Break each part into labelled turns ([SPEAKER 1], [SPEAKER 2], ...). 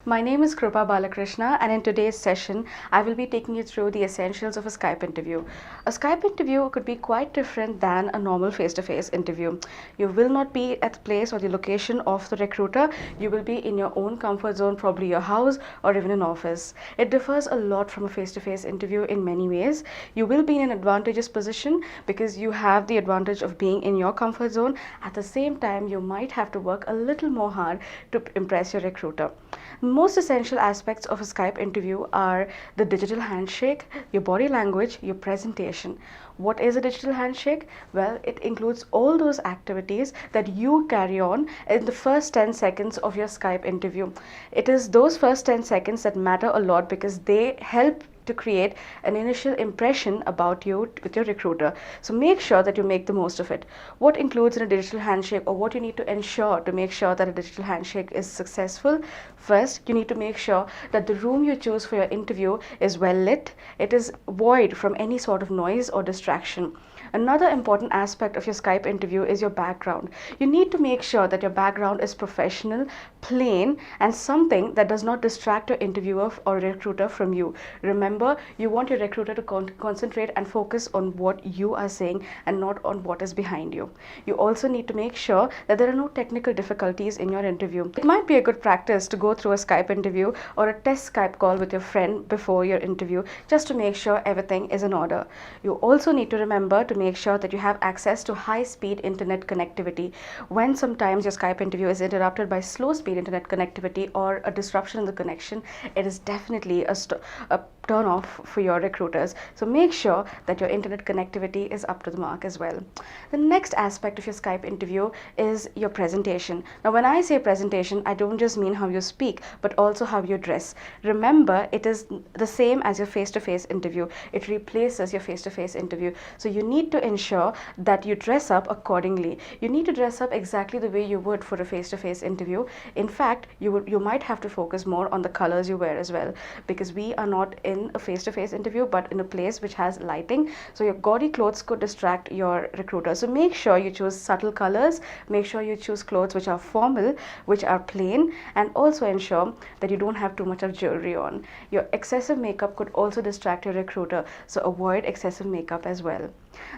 [SPEAKER 1] My name is Krupa Balakrishna, and in today's session, I will be taking you through the essentials of a Skype interview. A Skype interview could be quite different than a normal face to face interview. You will not be at the place or the location of the recruiter, you will be in your own comfort zone, probably your house or even an office. It differs a lot from a face to face interview in many ways. You will be in an advantageous position because you have the advantage of being in your comfort zone. At the same time, you might have to work a little more hard to impress your recruiter. Most essential aspects of a Skype interview are the digital handshake, your body language, your presentation. What is a digital handshake? Well, it includes all those activities that you carry on in the first 10 seconds of your Skype interview. It is those first 10 seconds that matter a lot because they help to create an initial impression about you with your recruiter. So make sure that you make the most of it. What includes in a digital handshake, or what you need to ensure to make sure that a digital handshake is successful? First, you need to make sure that the room you choose for your interview is well lit. It is void from any sort of noise or distraction. Another important aspect of your Skype interview is your background. You need to make sure that your background is professional, plain, and something that does not distract your interviewer or recruiter from you. Remember, you want your recruiter to concentrate and focus on what you are saying and not on what is behind you. You also need to make sure that there are no technical difficulties in your interview. It might be a good practice to go through a Skype interview or a test Skype call with your friend before your interview just to make sure everything is in order. You also need to remember to make sure that you have access to high-speed internet connectivity. When sometimes your Skype interview is interrupted by slow-speed internet connectivity or a disruption in the connection, it is definitely a turn off for your recruiters. So make sure that your internet connectivity is up to the mark as well. The next aspect of your Skype interview is your presentation. Now, when I say presentation, I don't just mean how you speak, but also how you dress. Remember, it is the same as your face-to-face interview. It replaces your face-to-face interview. So you need to ensure that you dress up accordingly. You need to dress up exactly the way you would for a face-to-face interview. In fact, you might have to focus more on the colors you wear as well, because we are not in a face-to-face interview but in a place which has lighting, so your gaudy clothes could distract your recruiter. So make sure you choose subtle colors, make sure you choose clothes which are formal, which are plain, and also ensure that you don't have too much of jewelry on. Your excessive makeup could also distract your recruiter, so avoid excessive makeup as well.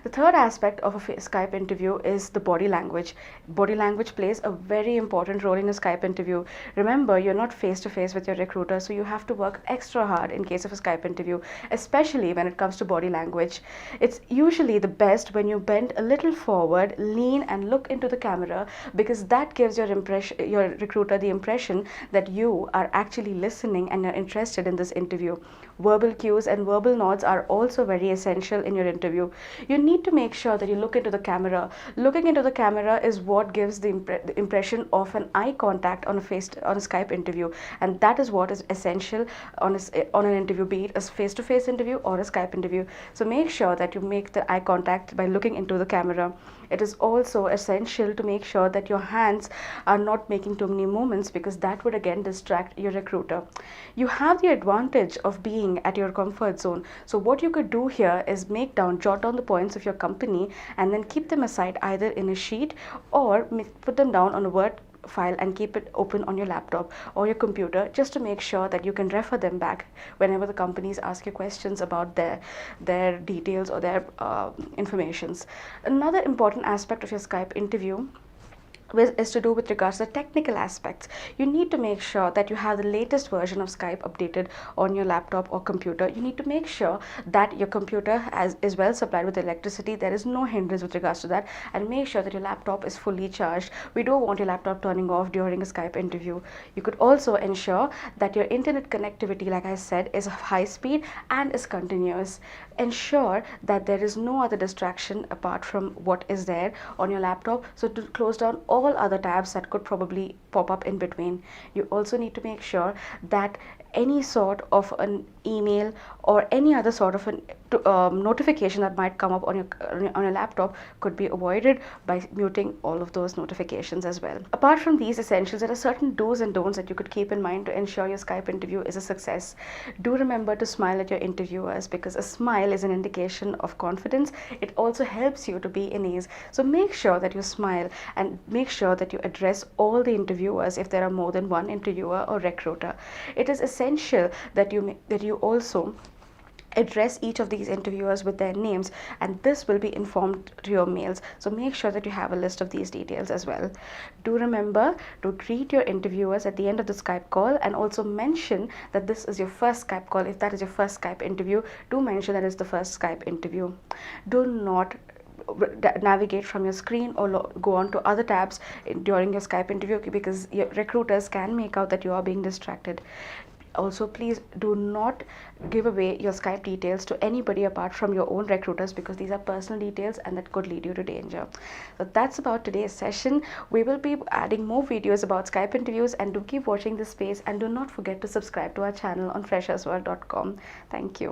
[SPEAKER 1] The third aspect of a Skype interview is the body language. Body language plays a very important role in a Skype interview. Remember, you're not face to face with your recruiter, so you have to work extra hard in case of a Skype interview, especially when it comes to body language. It's usually the best when you bend a little forward, lean, and look into the camera, because that gives your recruiter the impression that you are actually listening and you're interested in this interview. Verbal cues and verbal nods are also very essential in your interview. You need to make sure that you look into the camera. Looking into the camera is what gives the impression of an eye contact on a Skype interview, and that is what is essential on an interview, be it a face-to-face interview or a Skype interview. So make sure that you make the eye contact by looking into the camera. It is also essential to make sure that your hands are not making too many movements, because that would again distract your recruiter. You have the advantage of being at your comfort zone. So what you could do here is jot down the points of your company and then keep them aside either in a sheet or put them down on a Word file and keep it open on your laptop or your computer, just to make sure that you can refer them back whenever the companies ask you questions about their details or their informations. Another important aspect of your Skype interview is to do with regards to the technical aspects. You need to make sure that you have the latest version of Skype updated on your laptop or computer. You need to make sure that your computer is well supplied with electricity. There is no hindrance with regards to that, and make sure that your laptop is fully charged. We don't want your laptop turning off during a Skype interview. You could also ensure that your internet connectivity, like I said, is high speed and is continuous. Ensure that there is no other distraction apart from what is there on your laptop, so to close down all other tabs that could probably pop up in between. You also need to make sure that any sort of an email or any other sort of notification that might come up on your laptop could be avoided by muting all of those notifications as well. Apart from these essentials, there are certain do's and don'ts that you could keep in mind to ensure your Skype interview is a success. Do remember to smile at your interviewers, because a smile is an indication of confidence. It also helps you to be in ease. So make sure that you smile and make sure that you address all the interviewers interviewers if there are more than one interviewer or recruiter. It is essential that you also address each of these interviewers with their names, and this will be informed to your mails, so make sure that you have a list of these details as well. Do remember to greet your interviewers at the end of the Skype call, and also mention that this is your first Skype call. If that is your first Skype interview, do mention that it's the first Skype interview. Do not navigate from your screen or go on to other tabs during your Skype interview, because your recruiters can make out that you are being distracted. Also, please do not give away your Skype details to anybody apart from your own recruiters, because these are personal details and that could lead you to danger. So that's about today's session. We will be adding more videos about Skype interviews, and do keep watching this space, and do not forget to subscribe to our channel on freshersworld.com. Thank you.